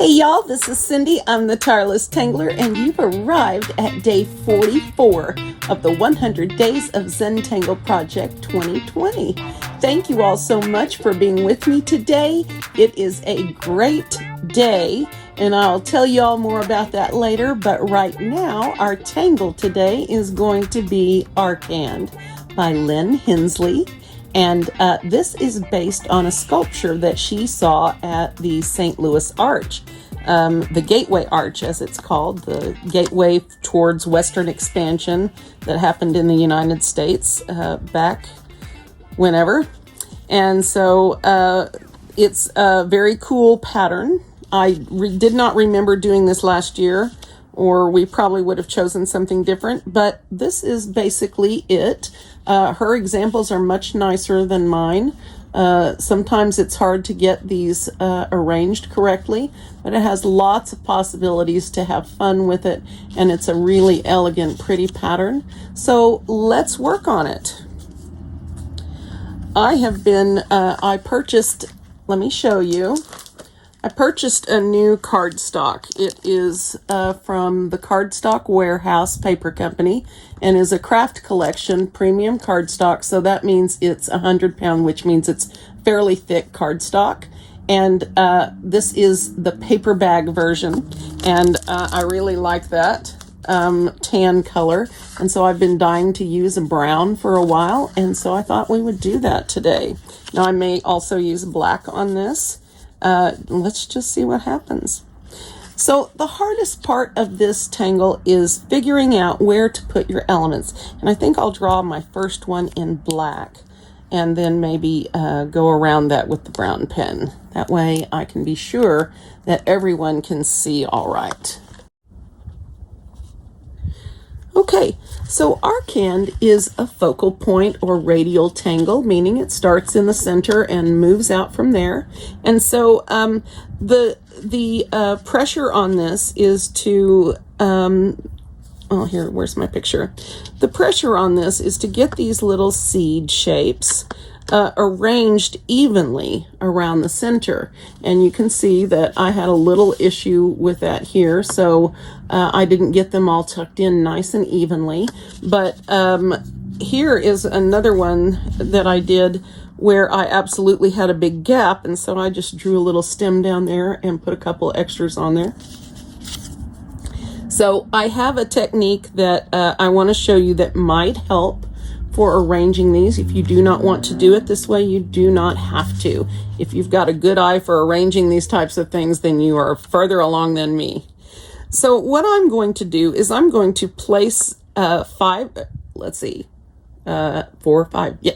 Hey y'all, this is Cindy. I'm the Tireless Tangler, and you've arrived at day 44 of the 100 Days of Zentangle Project 2020. Thank you all so much for being with me today. It is a great day, and I'll tell you all more about that later. But right now, our tangle today is going to be ARKAND by Lynn Hensley. And this is based on a sculpture that she saw at the St. Louis Arch, the Gateway Arch, as it's called, the gateway towards Western expansion that happened in the United States back whenever. And so it's a very cool pattern. I did not remember doing this last year, or we probably would have chosen something different, but this is basically it. Her examples are much nicer than mine. Sometimes it's hard to get these arranged correctly, but it has lots of possibilities to have fun with it, and it's a really elegant, pretty pattern. So let's work on it. I purchased, let me show you. I purchased a new cardstock. It is from the Cardstock Warehouse Paper Company and is a craft collection premium cardstock. So that means it's 100 pound, which means it's fairly thick cardstock. And this is the paper bag version. And I really like that tan color. And so I've been dying to use a brown for a while. And so I thought we would do that today. Now I may also use black on this. Let's just see what happens. So the hardest part of this tangle is figuring out where to put your elements. And I think I'll draw my first one in black and then maybe go around that with the brown pen. That way I can be sure that everyone can see all right. Okay, so ARKAND is a focal point or radial tangle, meaning it starts in the center and moves out from there. And so the pressure on this is to, where's my picture? The pressure on this is to get these little seed shapes arranged evenly around the center. And you can see that I had a little issue with that here, so I didn't get them all tucked in nice and evenly. But here is another one that I did where I absolutely had a big gap, and so I just drew a little stem down there and put a couple extras on there. So I have a technique that I want to show you that might help for arranging these. If you do not want to do it this way, you do not have to. If you've got a good eye for arranging these types of things, then you are further along than me. So what I'm going to do is I'm going to place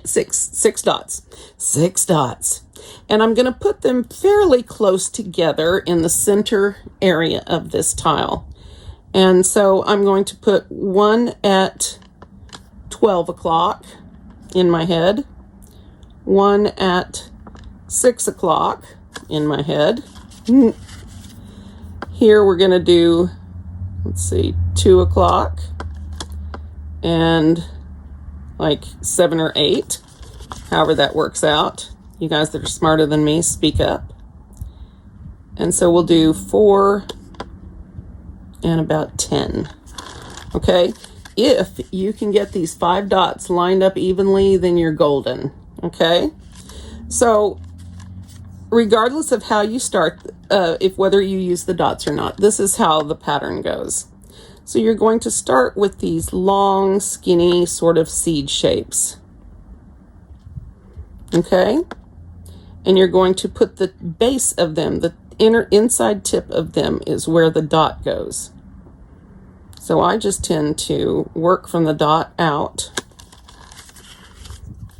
six dots. And I'm going to put them fairly close together in the center area of this tile. And so I'm going to put one at 12 o'clock in my head, one at 6 o'clock in my head. Here we're going to do, 2 o'clock and like 7 or 8, however that works out. You guys that are smarter than me, speak up. And so we'll do 4 and about 10. Okay. If you can get these 5 dots lined up evenly, then you're golden, okay? So regardless of how you start, whether you use the dots or not, this is how the pattern goes. So you're going to start with these long, skinny sort of seed shapes, okay? And you're going to put the base of them, the inside tip of them is where the dot goes. So I just tend to work from the dot out,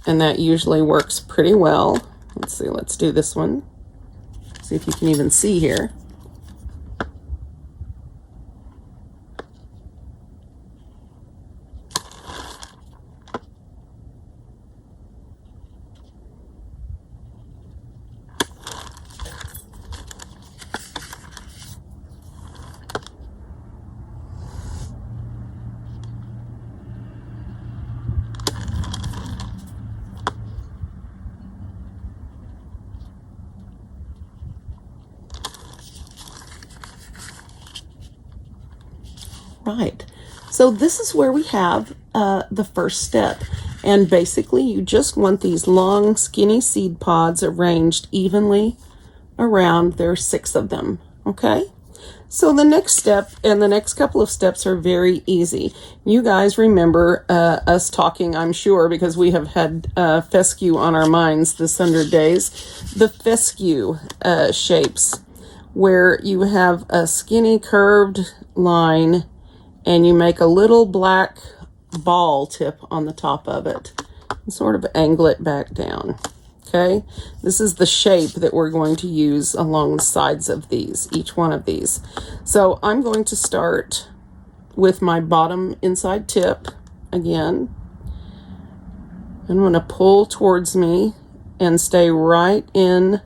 and that usually works pretty well. Let's see, let's do this one. See if you can even see here. right. So this is where we have the first step. And basically, you just want these long, skinny seed pods arranged evenly around. There are 6 of them, okay? So the next step and the next couple of steps are very easy. You guys remember us talking, I'm sure, because we have had fescue on our minds this 100 days. The fescue shapes, where you have a skinny curved line and you make a little black ball tip on the top of it and sort of angle it back down. Okay, this is the shape that we're going to use along the sides of these, each one of these. So I'm going to start with my bottom inside tip again. I'm going to pull towards me and stay right in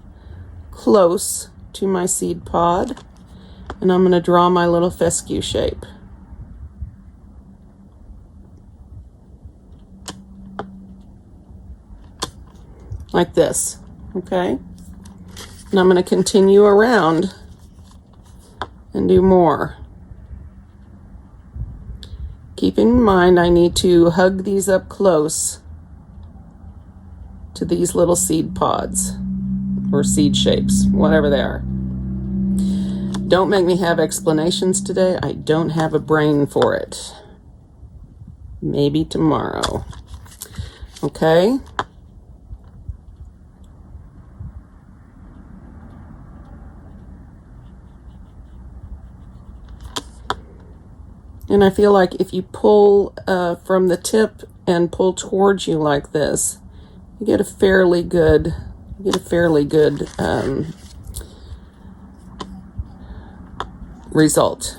close to my seed pod. And I'm going to draw my little fescue shape. Like this, okay? And I'm going to continue around and do more. Keeping in mind, I need to hug these up close to these little seed pods or seed shapes, whatever they are. Don't make me have explanations today. I don't have a brain for it. Maybe tomorrow. Okay? And I feel like if you pull from the tip and pull towards you like this, you get a fairly good, result.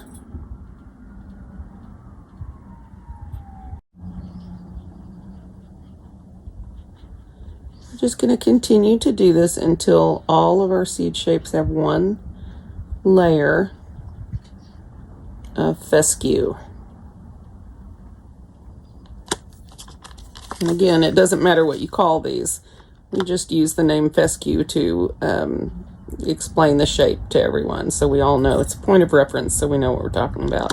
We're just going to continue to do this until all of our seed shapes have one layer of fescue. And again, it doesn't matter what you call these. We just use the name fescue to explain the shape to everyone, so we all know. It's a point of reference, so we know what we're talking about.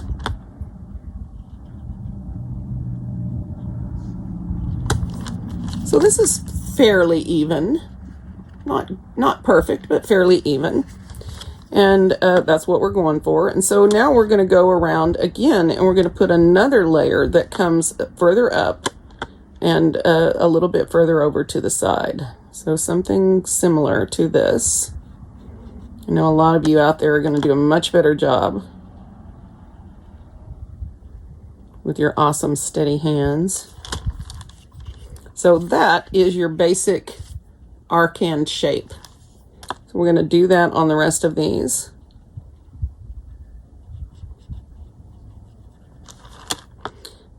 So this is fairly even. Not perfect, but fairly even. And that's what we're going for. And so now we're going to go around again, and we're going to put another layer that comes further up and a little bit further over to the side. So something similar to this. I know a lot of you out there are going to do a much better job with your awesome steady hands. So that is your basic ARKAND shape. So we're going to do that on the rest of these.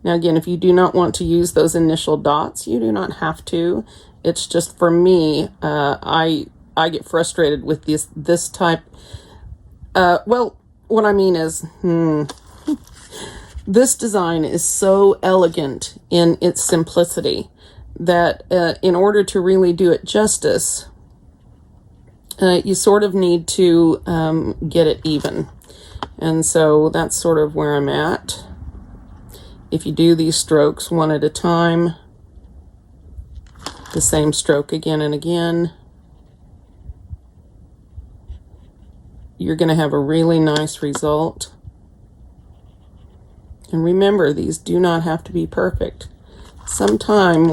Now again, if you do not want to use those initial dots, you do not have to. It's just for me, I get frustrated with this type. Well, what I mean is, this design is so elegant in its simplicity that in order to really do it justice, you sort of need to get it even. And so that's sort of where I'm at. If you do these strokes one at a time, the same stroke again and again, you're going to have a really nice result. And remember, these do not have to be perfect. Sometimes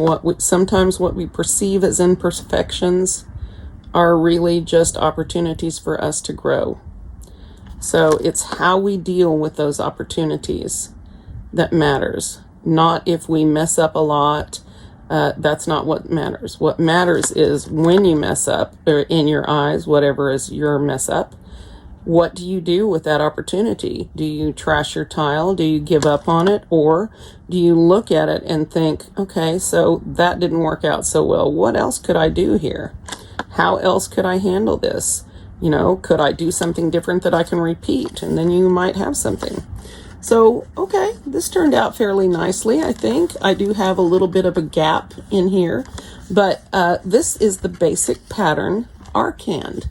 what we perceive as imperfections are really just opportunities for us to grow. So it's how we deal with those opportunities that matters, not if we mess up a lot. That's not what matters. What matters is when you mess up, or in your eyes, whatever is your mess up, what do you do with that opportunity? Do you trash your tile? Do you give up on it? Or do you look at it and think, okay, so that didn't work out so well. What else could I do here? How else could I handle this? You know, could I do something different that I can repeat? And then you might have something. So, okay, this turned out fairly nicely, I think. I do have a little bit of a gap in here, but this is the basic pattern, ARKAND.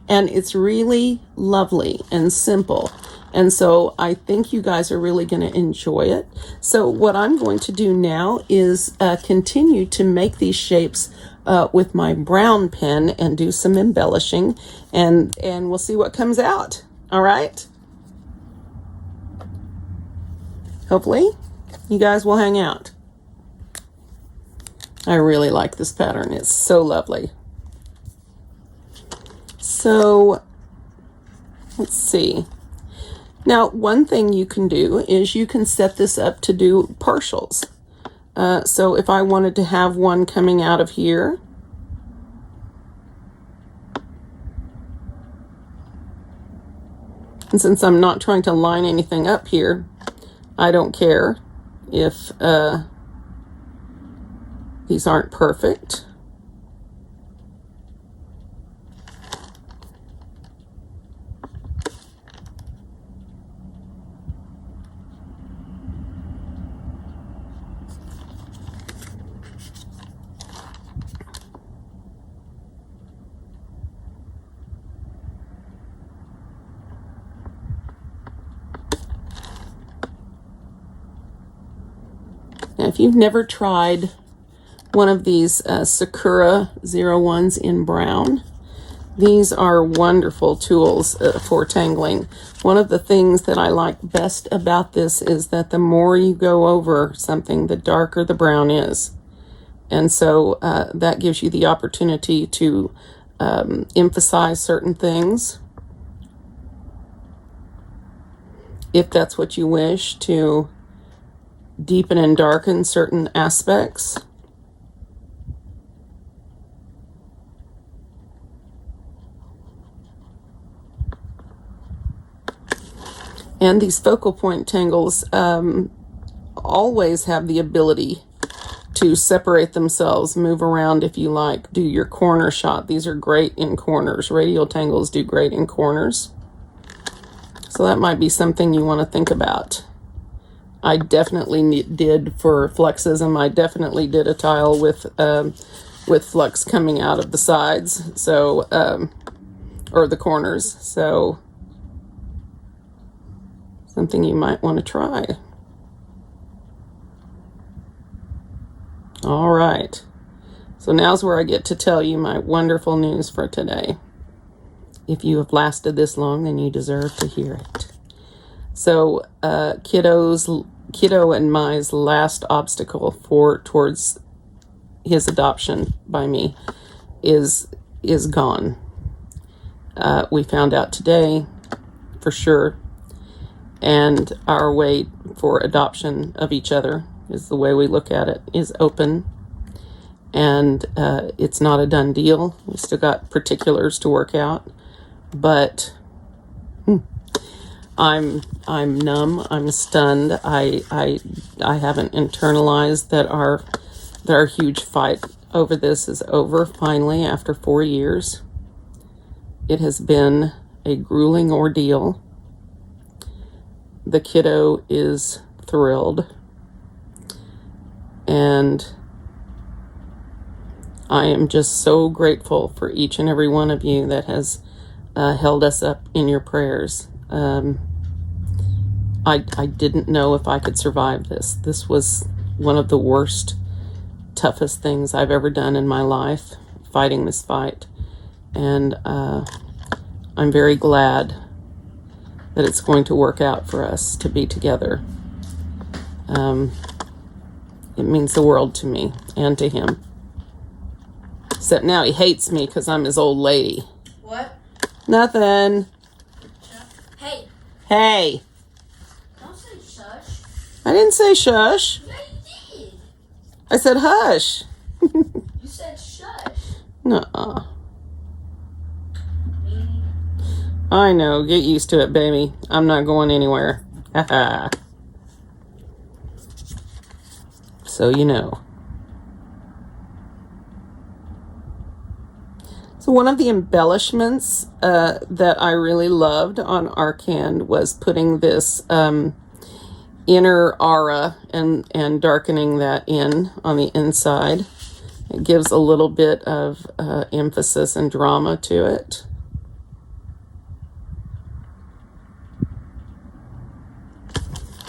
And it's really lovely and simple. And so I think you guys are really going to enjoy it. So what I'm going to do now is continue to make these shapes with my brown pen and do some embellishing, and we'll see what comes out. All right. Hopefully you guys will hang out. I really like this pattern. It's so lovely. So let's see. Now, one thing you can do is you can set this up to do partials. So if I wanted to have one coming out of here, and since I'm not trying to line anything up here, I don't care if these aren't perfect. Now, if you've never tried one of these Sakura 01s in brown, these are wonderful tools for tangling. One of the things that I like best about this is that the more you go over something, the darker the brown is. And so that gives you the opportunity to emphasize certain things, if that's what you wish, to deepen and darken certain aspects. And these focal point tangles always have the ability to separate themselves, move around if you like, do your corner shot. These are great in corners. Radial tangles do great in corners. So that might be something you want to think about. I definitely did for fluxism. I definitely did a tile with flux coming out of the sides, so or the corners. So something you might want to try. All right. So now's where I get to tell you my wonderful news for today. If you have lasted this long, then you deserve to hear it. So Kiddo and Mai's last obstacle towards his adoption by me is gone. We found out today for sure, and our way for adoption of each other, is the way we look at it, is open, and it's not a done deal. We still got particulars to work out, but I'm numb. I'm stunned. I haven't internalized that our huge fight over this is over finally after 4 years. It has been a grueling ordeal. The kiddo is thrilled, and I am just so grateful for each and every one of you that has held us up in your prayers. I didn't know if I could survive this. This was one of the worst, toughest things I've ever done in my life, fighting this fight. And I'm very glad that it's going to work out for us to be together. It means the world to me and to him. Except now he hates me because I'm his old lady. What? Nothing. Hey. Hey. Don't say shush. I didn't say shush. Yeah, you did. I said hush. You said shush. Nuh-uh. I know. Get used to it, baby. I'm not going anywhere. Haha. So you know. So one of the embellishments that I really loved on ARKAND was putting this inner aura and darkening that in on the inside. It gives a little bit of emphasis and drama to it.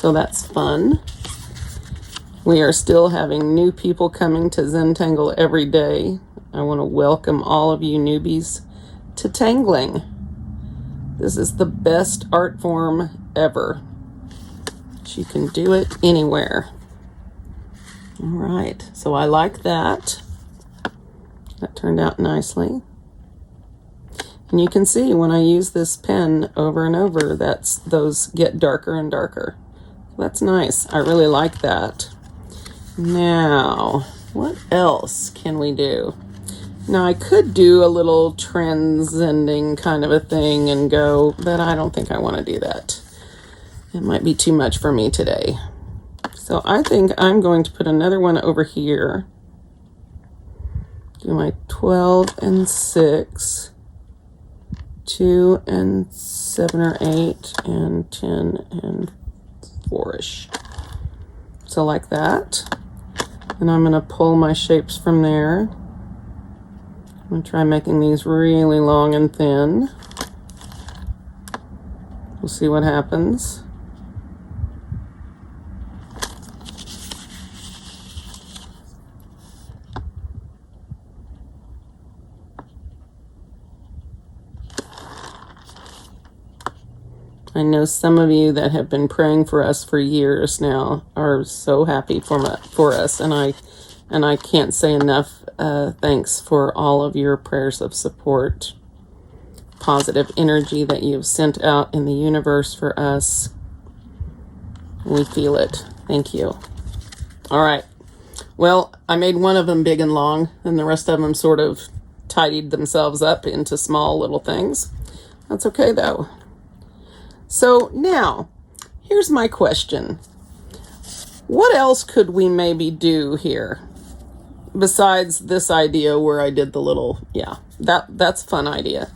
So that's fun. We are still having new people coming to Zentangle every day. I want to welcome all of you newbies to tangling. This is the best art form ever. You can do it anywhere. All right, so I like that. That turned out nicely. And you can see when I use this pen over and over, those get darker and darker. That's nice. I really like that. Now, what else can we do? Now, I could do a little transcending kind of a thing and go, but I don't think I want to do that. It might be too much for me today. So I think I'm going to put another one over here. Do my 12 and 6, 2 and 7 or 8, and 10 and 4-ish. So like that. And I'm going to pull my shapes from there. I'm going to try making these really long and thin. We'll see what happens. I know some of you that have been praying for us for years now are so happy for us, and I can't say enough thanks for all of your prayers of support, positive energy that you've sent out in the universe for us. We feel it. Thank you. All right. Well, I made one of them big and long, and the rest of them sort of tidied themselves up into small little things. That's okay, though. So now, here's my question. What else could we maybe do here? Besides this idea where I did the little, that's a fun idea.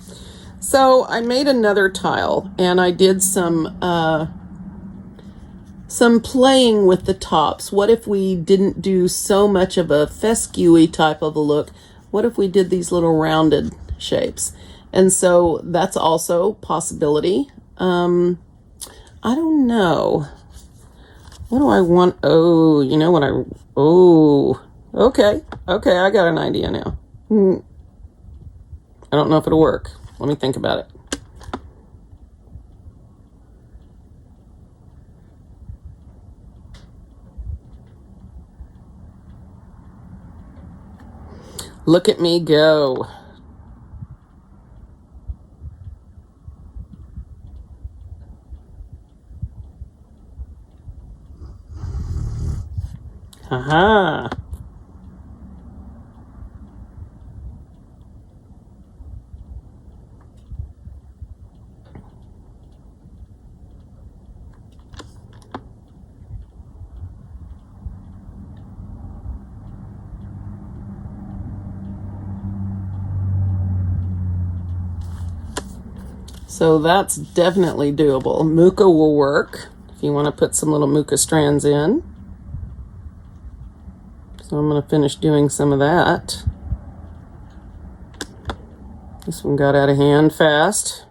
So I made another tile, and I did some playing with the tops. What if we didn't do so much of a fescue-y type of a look? What if we did these little rounded shapes? And so that's also a possibility. I don't know. What do I want? Oh, you know what okay, I got an idea now. I don't know if it'll work. Let me think about it. Look at me go. Aha. So that's definitely doable. Muka will work if you want to put some little Muka strands in. So I'm going to finish doing some of that. This one got out of hand fast.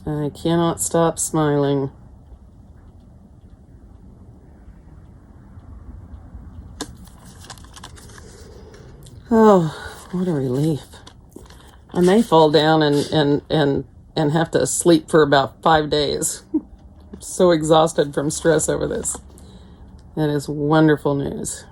I cannot stop smiling. Oh, what a relief. I may fall down and have to sleep for about 5 days. I'm so exhausted from stress over this. That is wonderful news.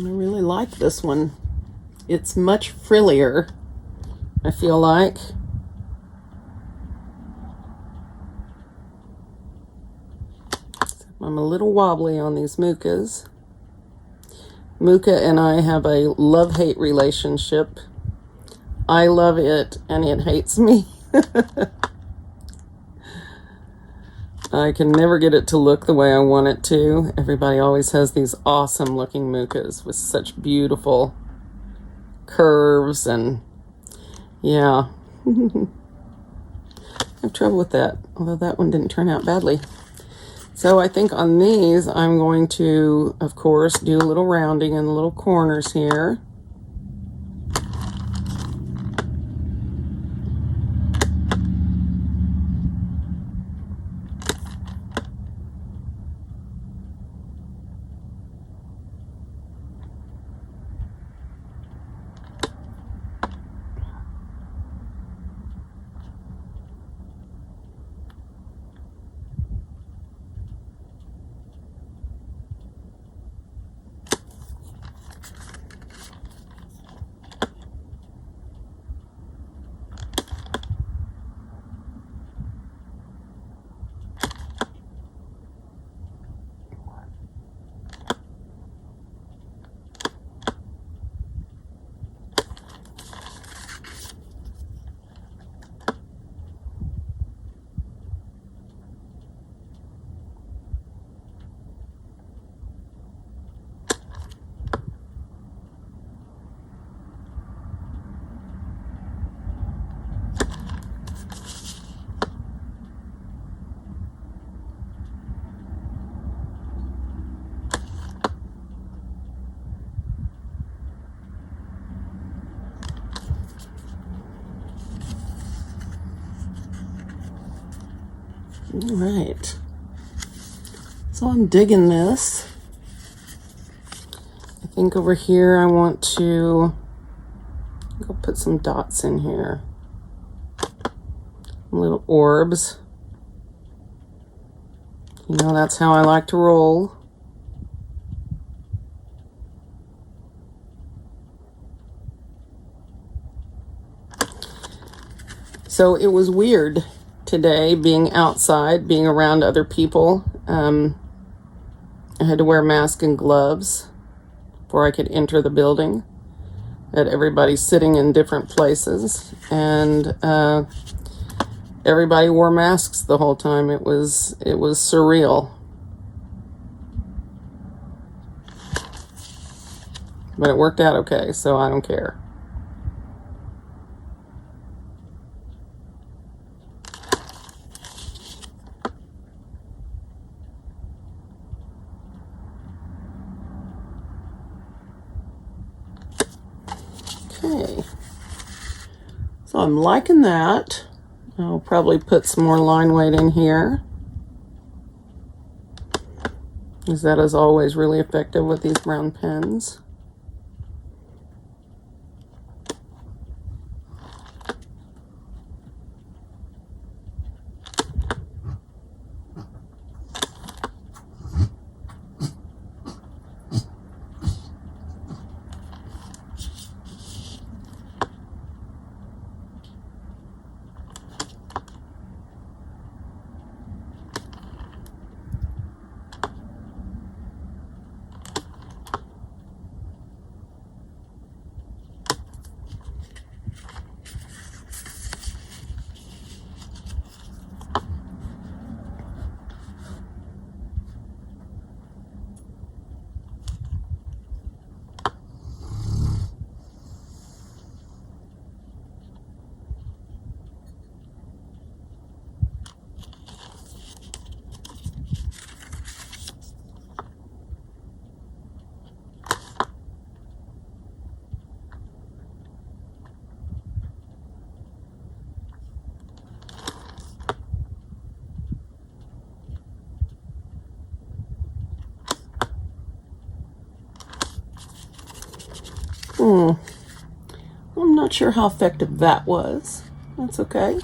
really like this one. It's much frillier, I feel like. I'm a little wobbly on these Mukas. Muka and I have a love-hate relationship. I love it and it hates me. I can never get it to look the way I want it to. Everybody always has these awesome looking Mukas with such beautiful curves, and yeah. I have trouble with that, although that one didn't turn out badly. So I think on these, I'm going to, of course, do a little rounding in the little corners here. All right, so I'm digging this. I think over here I want to go put some dots in here, little orbs. You know, that's how I like to roll. So it was weird today being outside, being around other people. I had to wear a mask and gloves before I could enter the building. Had everybody sitting in different places, and everybody wore masks the whole time. It was surreal. But it worked out okay, so I don't care. Okay, so I'm liking that. I'll probably put some more line weight in here, because that is always really effective with these brown pens. I'm not sure how effective that was. That's okay.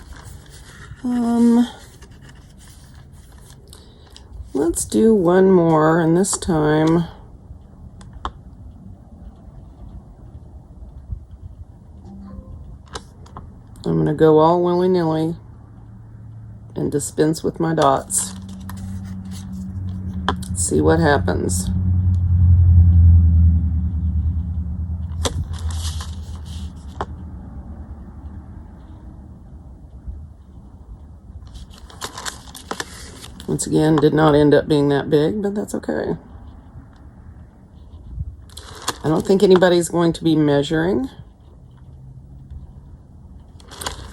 Let's do one more, and this time I'm going to go all willy-nilly and dispense with my dots. See what happens. Once again, did not end up being that big, but that's okay. I don't think anybody's going to be measuring,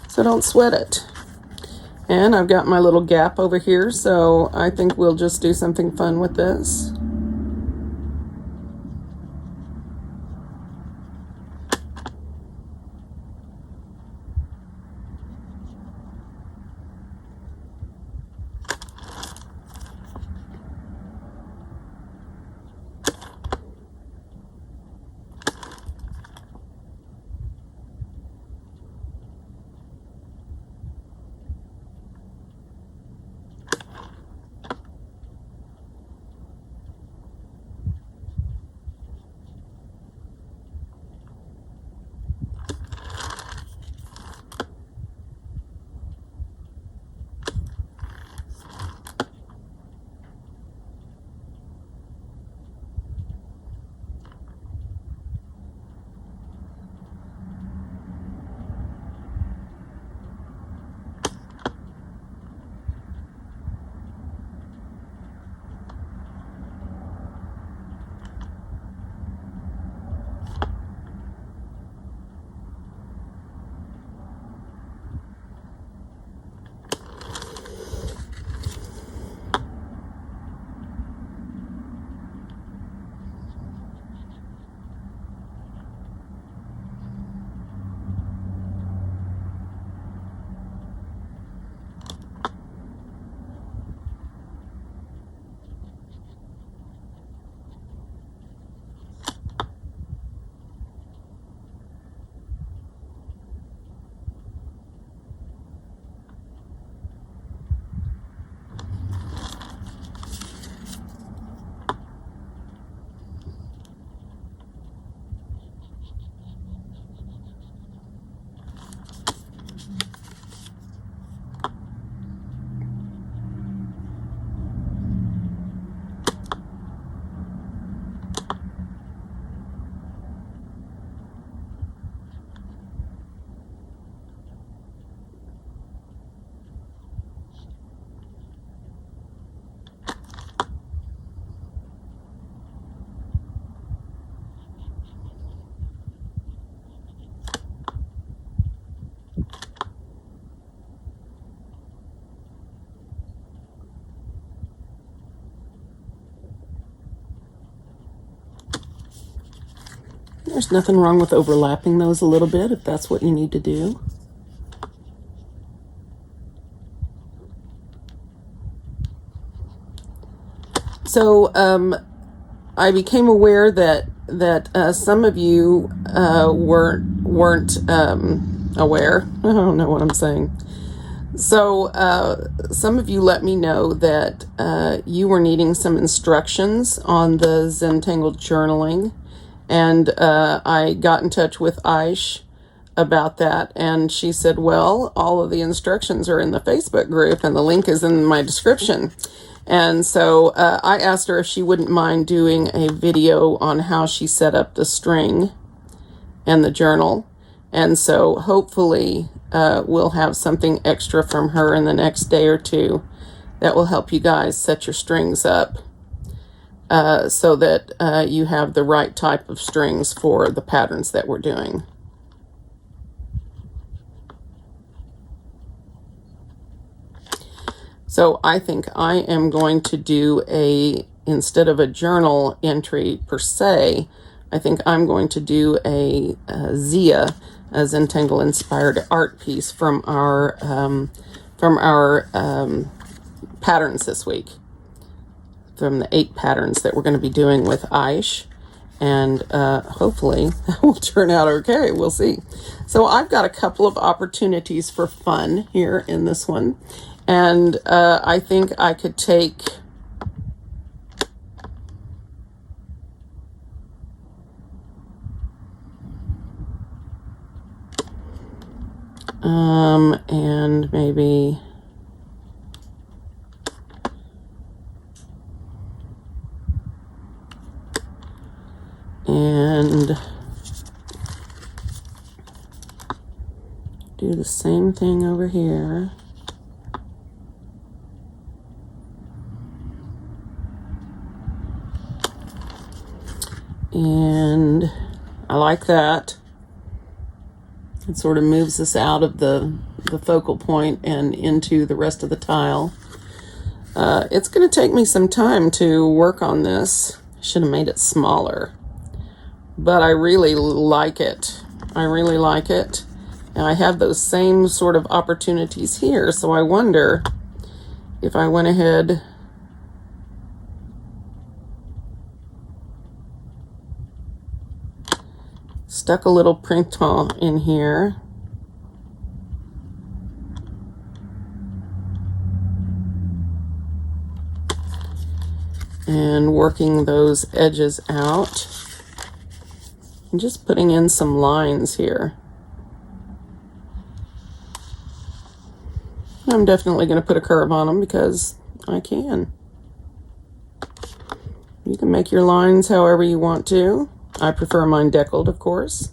so don't sweat it. And I've got my little gap over here, so I think we'll just do something fun with this. There's nothing wrong with overlapping those a little bit if that's what you need to do. So I became aware that some of you weren't aware. I don't know what I'm saying. So some of you let me know that you were needing some instructions on the Zentangle Journaling. And I got in touch with Aish about that, and she said, well, all of the instructions are in the Facebook group, and the link is in my description. And so I asked her if she wouldn't mind doing a video on how she set up the string and the journal. And so hopefully we'll have something extra from her in the next day or two that will help you guys set your strings up. So that you have the right type of strings for the patterns that we're doing. So I think I am going to do instead of a journal entry per se, I think I'm going to do a Zia, a Zentangle inspired art piece from our patterns this week. From the 8 patterns that we're going to be doing with Aish, and hopefully that will turn out okay. We'll see. So I've got a couple of opportunities for fun here in this one, and I think I could take And maybe do the same thing over here. And I like that. It sort of moves us out of the focal point and into the rest of the tile. It's going to take me some time to work on this. Should have made it smaller. But I really like it. I really like it. And I have those same sort of opportunities here. So I wonder if I went ahead stuck a little printemps in here. And working those edges out. And just putting in some lines here. I'm definitely going to put a curve on them because I can. You can make your lines however you want to. I prefer mine deckled, of course.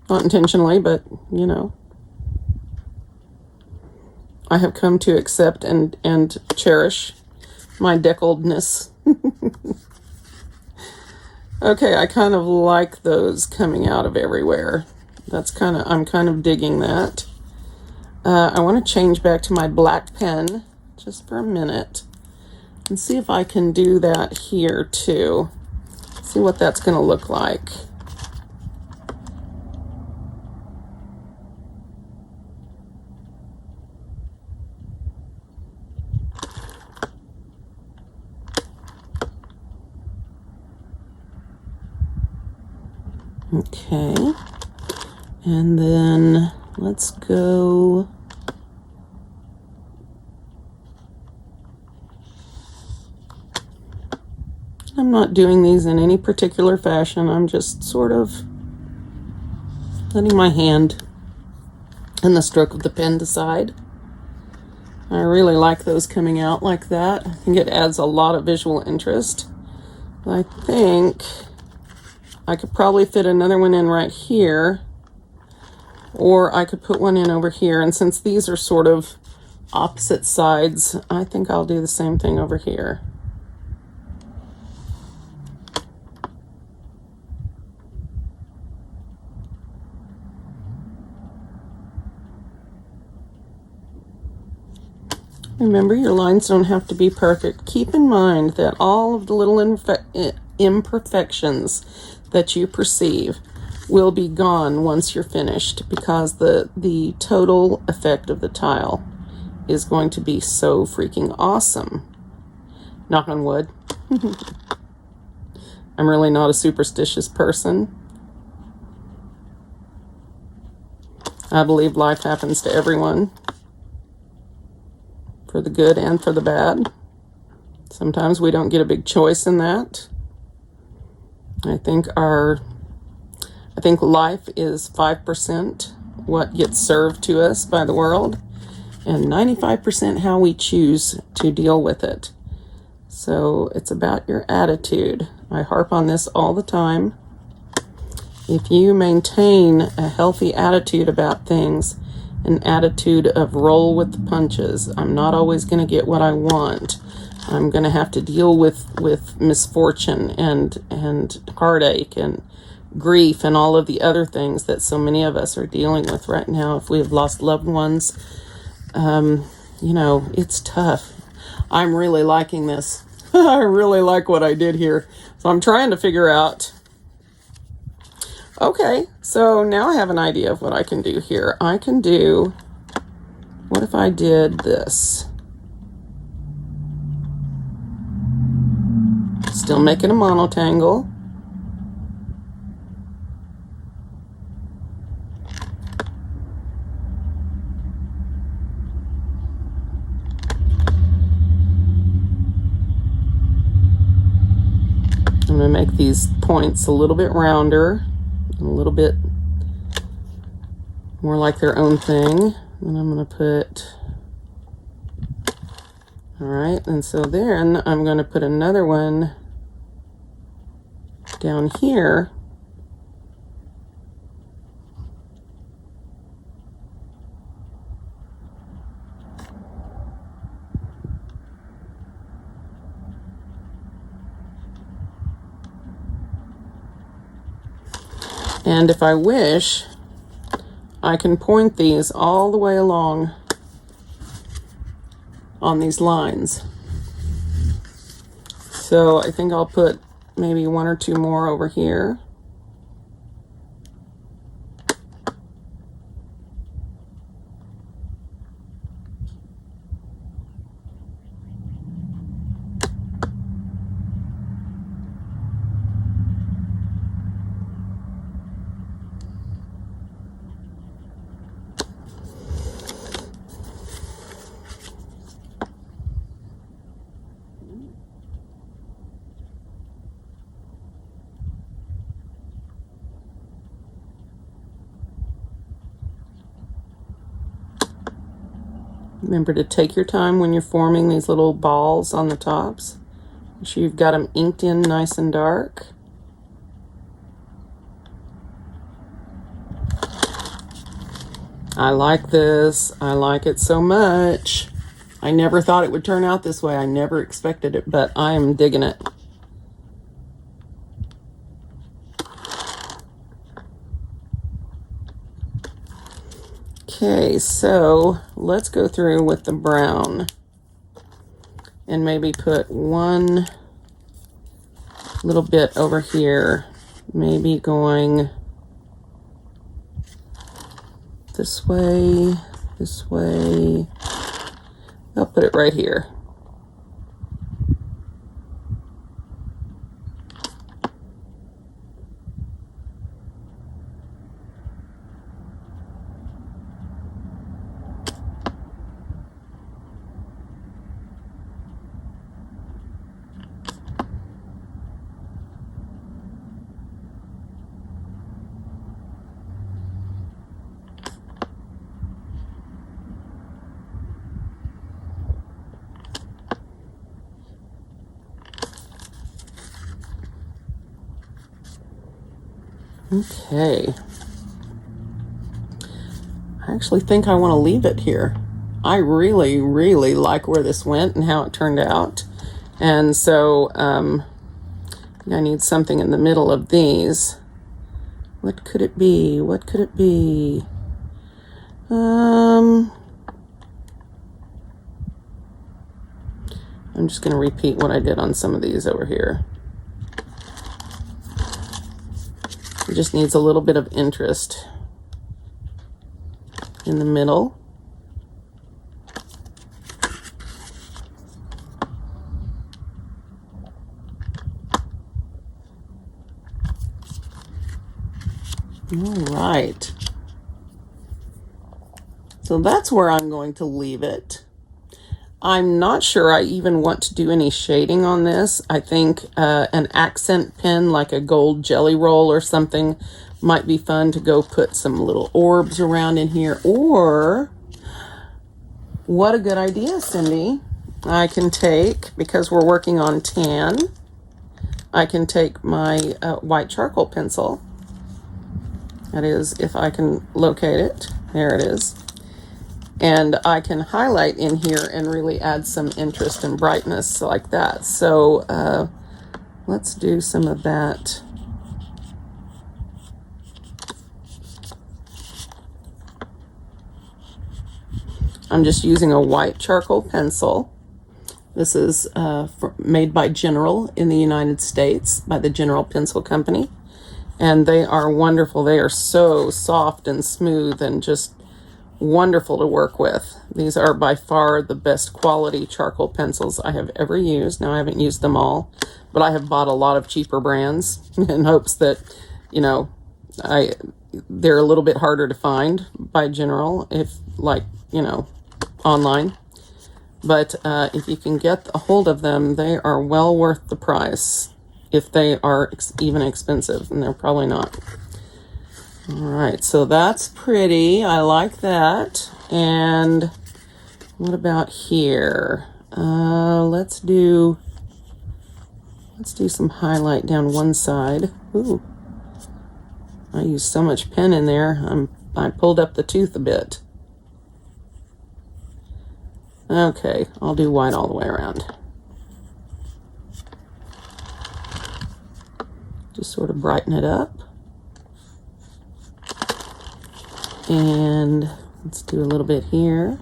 Not intentionally, but, you know. I have come to accept and cherish my deckledness. Okay, I kind of like those coming out of everywhere. I'm kind of digging that. I want to change back to my black pen just for a minute and see if I can do that here too. See what that's going to look like. Okay, and then let's go I'm not doing these in any particular fashion. I'm just sort of letting my hand and the stroke of the pen decide. I really like those coming out like that. I think it adds a lot of visual interest. I think I could probably fit another one in right here, or I could put one in over here. And since these are sort of opposite sides, I think I'll do the same thing over here. Remember, your lines don't have to be perfect. Keep in mind that all of the little imperfections that you perceive will be gone once you're finished, because the total effect of the tile is going to be so freaking awesome. Knock on wood. I'm really not a superstitious person. I believe life happens to everyone, for the good and for the bad. Sometimes we don't get a big choice in that. I think life is 5% what gets served to us by the world, and 95% how we choose to deal with it. So it's about your attitude. I harp on this all the time. If you maintain a healthy attitude about things, an attitude of roll with the punches, I'm not always going to get what I want. I'm going to have to deal with misfortune and heartache and grief and all of the other things that so many of us are dealing with right now. If we have lost loved ones, you know, it's tough. I'm really liking this. I really like what I did here. So I'm trying to figure out, okay, so now I have an idea of what I can do here. I can do, what if I did this? Still making a monotangle. I'm going to make these points a little bit rounder, a little bit more like their own thing. And I'm going to put, all right, and so then I'm going to put another one down here. And if I wish, I can point these all the way along on these lines. So I think I'll put maybe one or two more over here. Remember to take your time when you're forming these little balls on the tops. Make sure you've got them inked in nice and dark. I like this. I like it so much. I never thought it would turn out this way. I never expected it, but I am digging it. Okay, so let's go through with the brown and maybe put one little bit over here, maybe going this way, this way. I'll put it right here. Okay. I actually think I want to leave it here. I really, really like where this went and how it turned out. And so I need something in the middle of these. What could it be? What could it be? I'm just going to repeat what I did on some of these over here. It just needs a little bit of interest in the middle. All right. So that's where I'm going to leave it. I'm not sure I even want to do any shading on this. I think an accent pen like a gold jelly roll or something might be fun to go put some little orbs around in here. Or, what a good idea, Cindy. I can take, because we're working on tan, I can take my white charcoal pencil. That is, if I can locate it. There it is. And I can highlight in here and really add some interest and brightness like that. So let's do some of that. I'm just using a white charcoal pencil. This is made by General in the United States, by the General Pencil Company. And they are wonderful. They are so soft and smooth and just wonderful to work with. These are by far the best quality charcoal pencils I have ever used. Now, I haven't used them all, but I have bought a lot of cheaper brands in hopes that, you know, they're a little bit harder to find by General, if like, you know, online. But if you can get a hold of them, they are well worth the price if they are even expensive, and they're probably not. All right, so that's pretty. I like that. And what about here? Let's do some highlight down one side. Ooh, I used so much pen in there. I pulled up the tooth a bit. Okay, I'll do white all the way around. Just sort of brighten it up. And let's do a little bit here.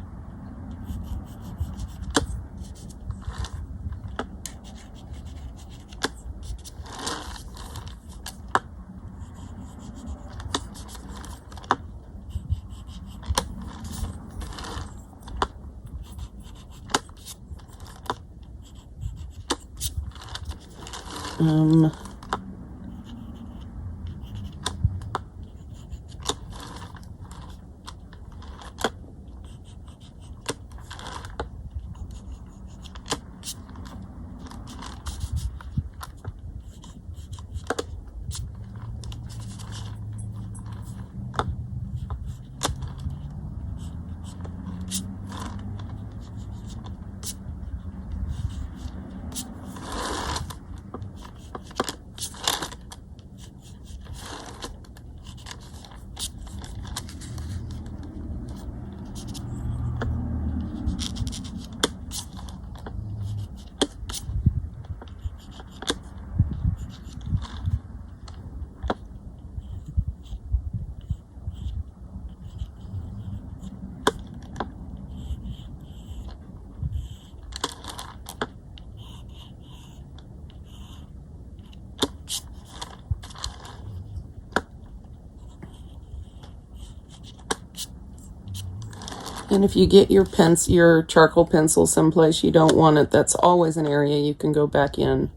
And if you get your charcoal pencil someplace you don't want it, that's always an area you can go back in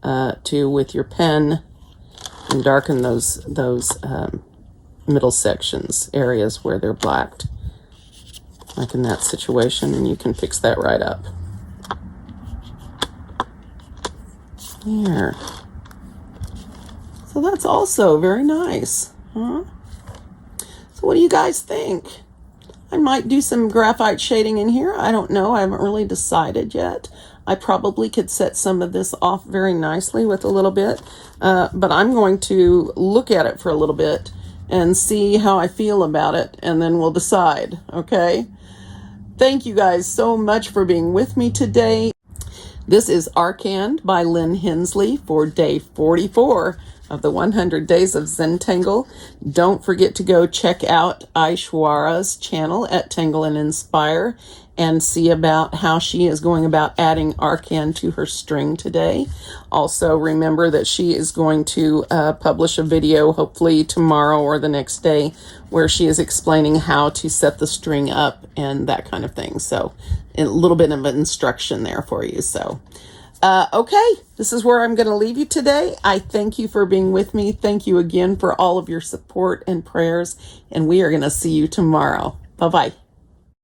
to with your pen and darken those middle sections, areas where they're blacked, like in that situation, and you can fix that right up. There. So that's also very nice, huh? So what do you guys think? I might do some graphite shading in here. I don't know. I haven't really decided yet. I probably could set some of this off very nicely with a little bit, but I'm going to look at it for a little bit and see how I feel about it, and then we'll decide, okay? Thank you guys so much for being with me today. This is ARKAND by Lynn Hensley for day 44 of the 100 Days of Zentangle. Don't forget to go check out Aishwarya's channel at Tangle and Inspire and see about how she is going about adding ARKAND to her string today. Also, remember that she is going to publish a video, hopefully tomorrow or the next day, where she is explaining how to set the string up and that kind of thing. So a little bit of instruction there for you. So okay, this is where I'm going to leave you today. I thank you for being with me. Thank you again for all of your support and prayers, and we are going to see you tomorrow. Bye-bye.